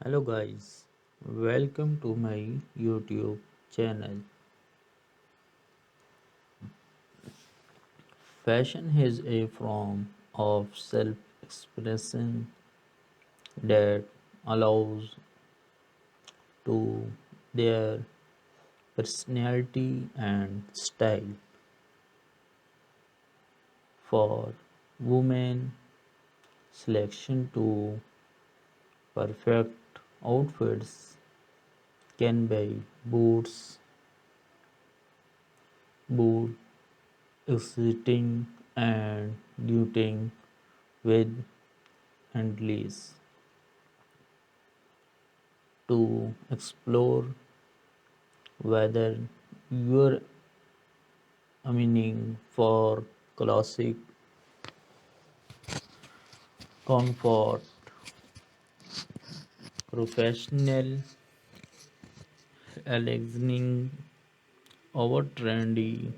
Hello guys, welcome to my YouTube channel. Fashion is a form of self-expression that allows to their personality and style. For women, selection to perfect outfits can be boot exciting and duting with handles to explore whether you're aiming for classic comfort, professional elegance, over trendy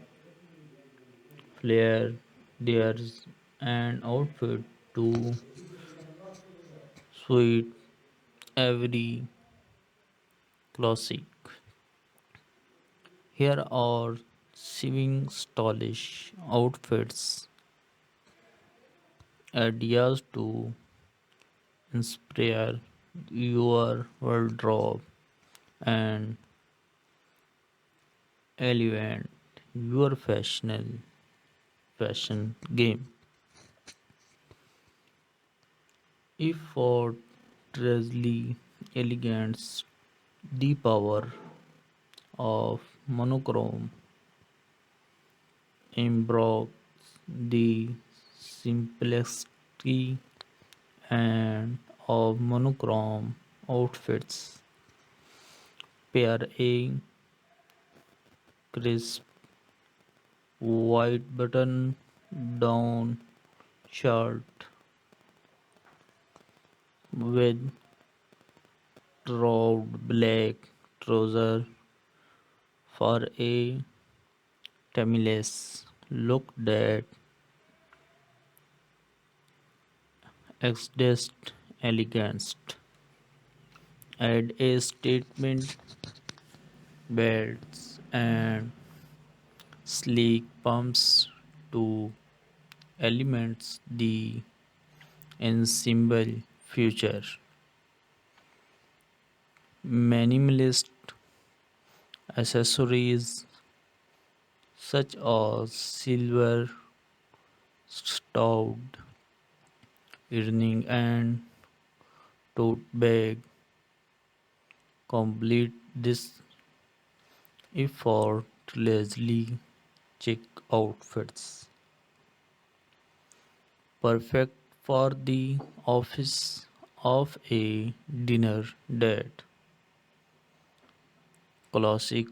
flair, there's an outfit to suit every classic. Here are seven stylish outfits, ideas to inspire your wardrobe and elevate your fashion game. Effortlessly elegance, the power of monochrome embroids the simplicity and of monochrome outfits. Pair a crisp white button down shirt with round black trouser for a timeless look that exudes elegance. Add a statement belts and sleek pumps to elements the ensemble future. Minimalist accessories such as silver stout earring and tote bag complete this effortlessly chic outfits. Perfect for the office of a dinner date. Classic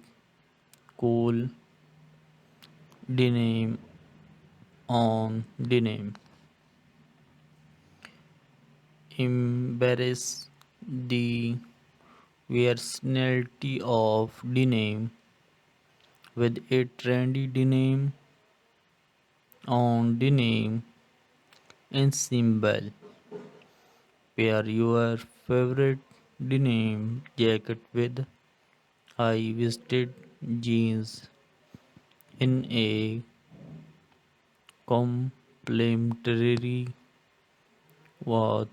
cool denim on denim. Embrace the versatility of denim with a trendy denim on denim ensemble. Pair your favorite denim jacket with high-waisted jeans in a complementary wash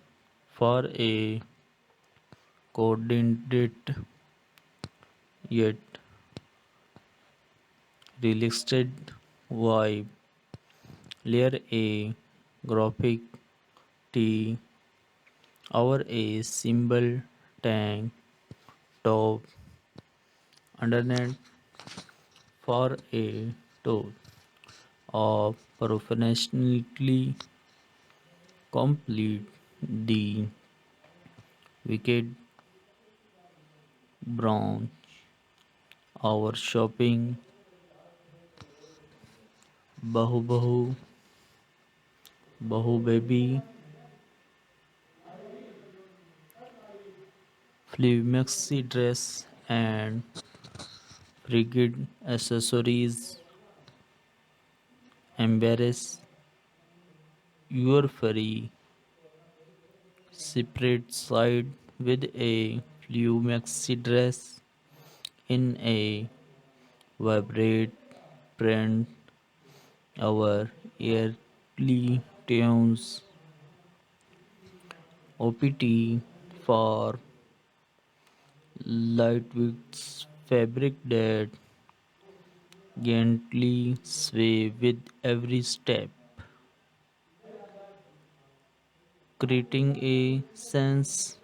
for a coordinated yet relaxed vibe. Layer a graphic tee over a simple tank top underneath for a toe of professionally complete the wicked brown. Our shopping Bahu Bahu Bahu Baby Flea Maxi dress and frigid accessories embrace your furry separate side with a blue maxi dress in a vibrant print. Our early tunes OPT for lightweight fabric that gently sway with every step, creating a sense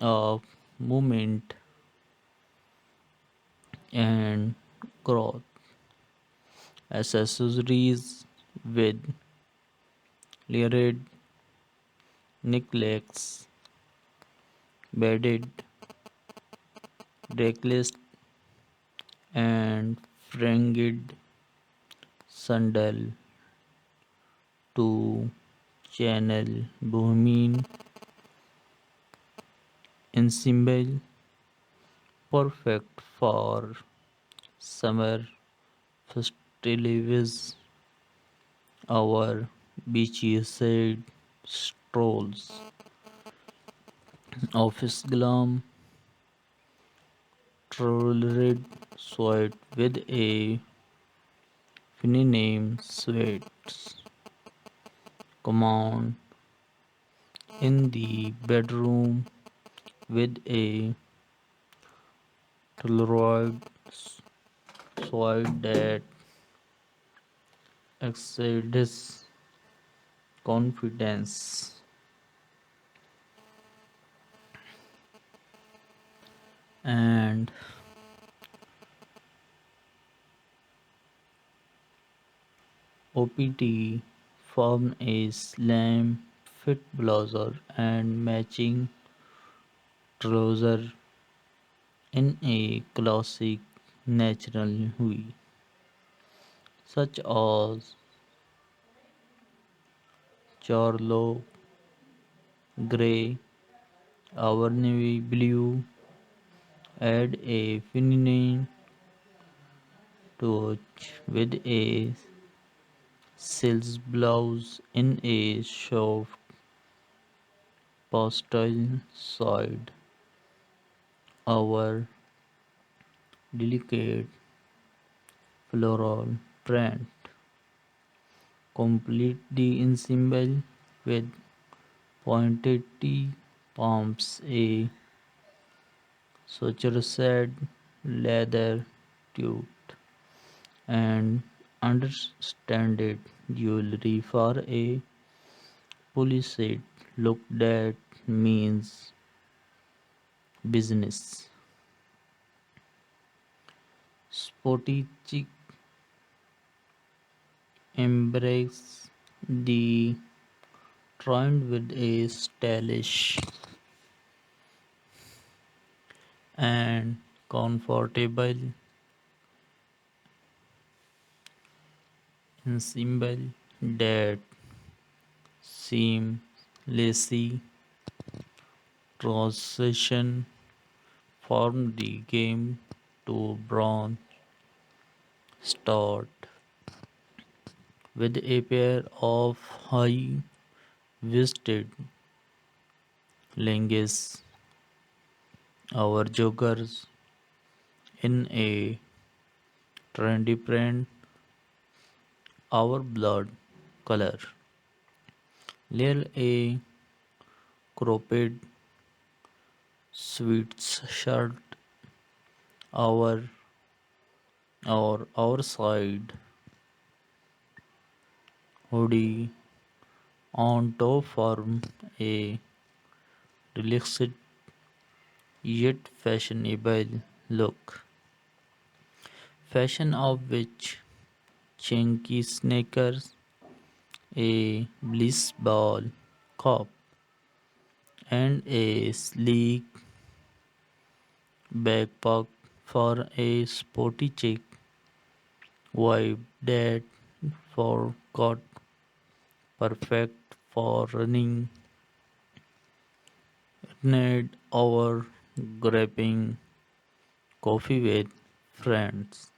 of movement and growth. Accessories with layered necklace, beaded necklace, and fringed sandal to channel bohemian ensemble, perfect for summer festivities, our beachside strolls, office glam, tailored suit with a feminine sweats, command in the bedroom with a tailored suit that exceeds confidence. And OPT form a slim fit blazer and matching trouser in a classic natural hue, such as charlotte gray or navy blue, add a feminine touch with a silk blouse in a soft pastel shade. Our delicate floral print complete the ensemble with pointed T palms, a sutured leather tube, and understated jewelry for a polished look that means business. Sporty chic embrace the trend with a stylish and comfortable ensemble that seamlessly transition from the game to bronze start with a pair of high waisted leggings. Our joggers in a trendy print, our blood color. Layer a cropped sweatshirt, our our side hoodie on top form a relaxed yet fashionable look. Fashion of which chunky sneakers, a bliss ball cap, and a sleek backpack for a sporty chic vibe that forgot perfect for running, need or grabbing coffee with friends.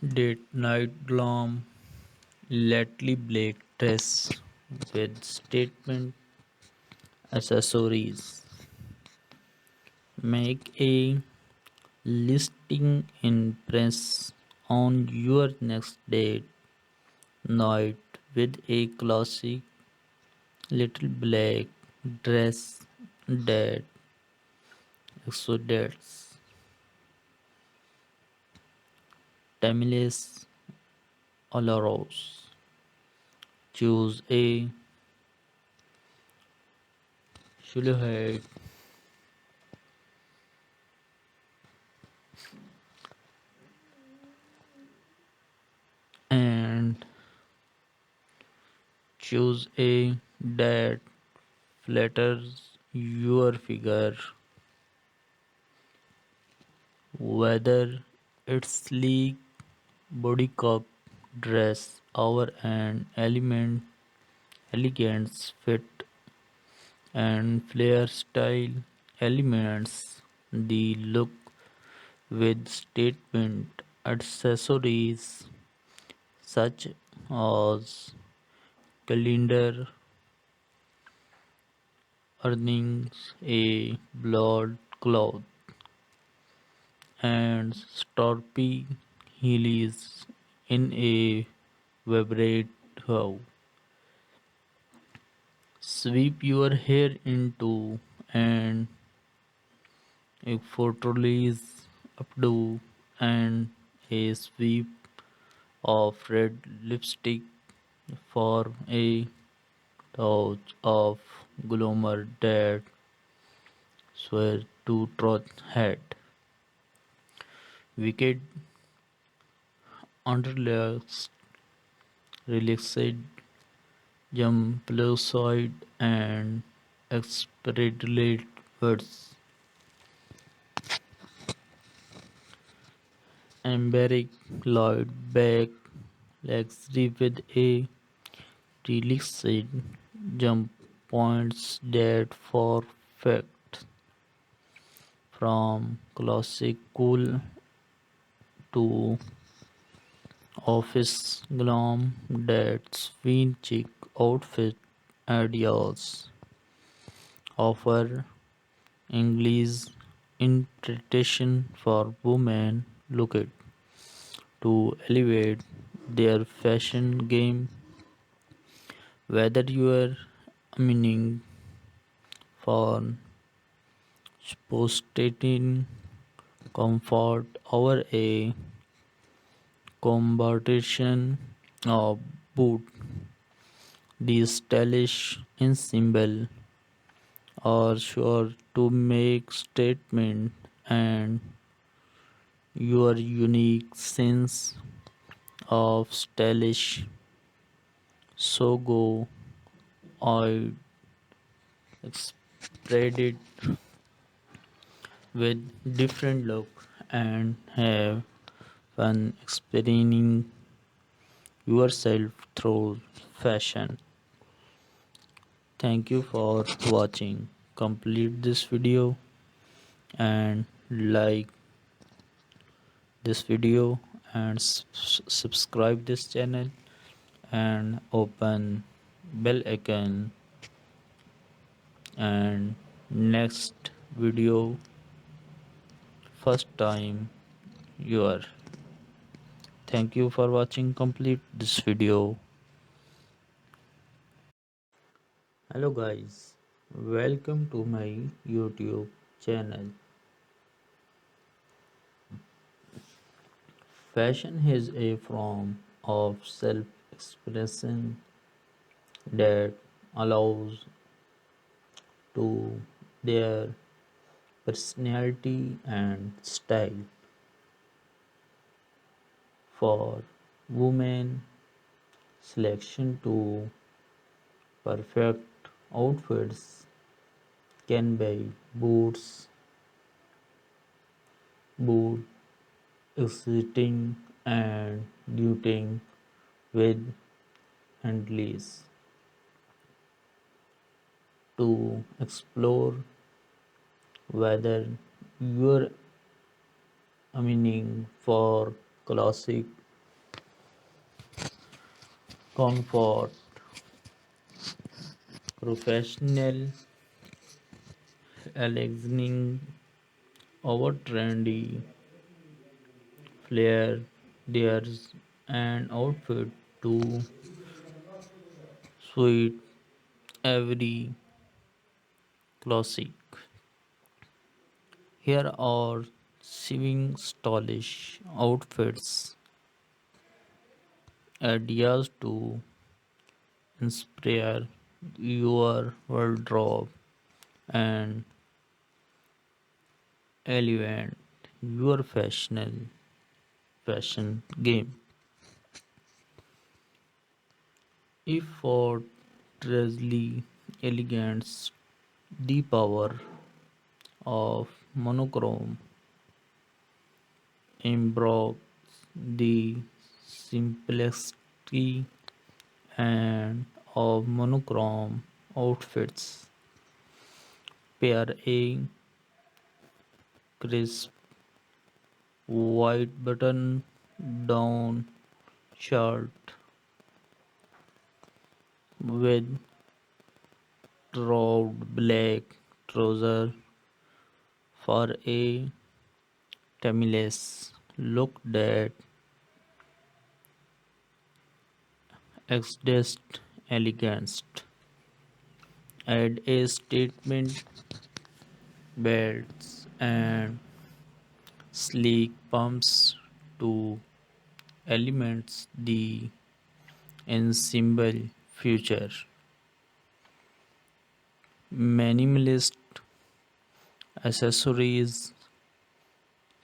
Date night glam Lately black dress with statement accessories. Make a listing impress on your next date night with a classic little black dress that exudes timeless allures. Choose a silhouette and choose a that flatters your figure, whether it's sleek bodycup dress or an elegance fit and flare style elements the look with statement accessories such as calendar earnings, a blood cloth, and storpy heelys in a vibrate how. Sweep your hair into and a fortalice updo and a sweep of red lipstick for a touch of glamour that swear to truth head. Wicked underlayers relaxed jump side and expedite words. Embarrass Lloyd back luxury with a relaxed jump points that perfect from classic cool to office glam that swing chic outfit ideas offer English interpretation for women looking to elevate their fashion game, whether you are aiming for spontaneous comfort or a combination of both. These stylish in symbol are sure to make statement and your unique sense of stylish. So go I spread it with different look and have fun experiencing yourself through fashion. Thank you for watching. Complete this video and like this video and subscribe this channel and open bell icon and next video first time you are. Thank you for watching complete this video. Hello guys, welcome to my YouTube channel. Fashion is a form of self-expression that allows to their personality and style. For women, selection to perfect outfits can be boot exiting and duting with handless to explore whether you're aiming for classic comfort, professional, elegance over trendy, flair, there's an outfit to suit every classic. Here are seven stylish outfits, ideas to inspire your wardrobe and elevate your fashion game. Effortlessly elegance, the power of monochrome embrace the simplicity and of monochrome outfits. Pair a crisp white button down shirt with round black trouser for a timeless look that exudes elegance. Add a statement belts and sleek pumps to elements the ensemble future. Minimalist accessories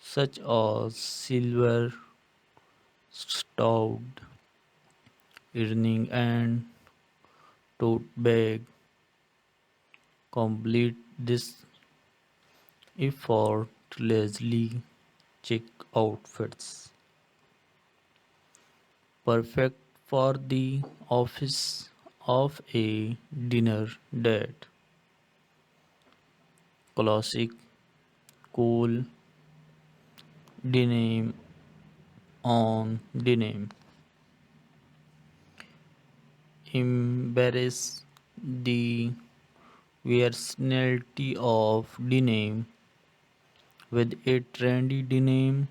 such as silver stout earring and tote bag complete this effortlessly chic outfits. Perfect for the office of a dinner date. Classic cool denim on denim. Embrace the versatility of denim with a trendy denim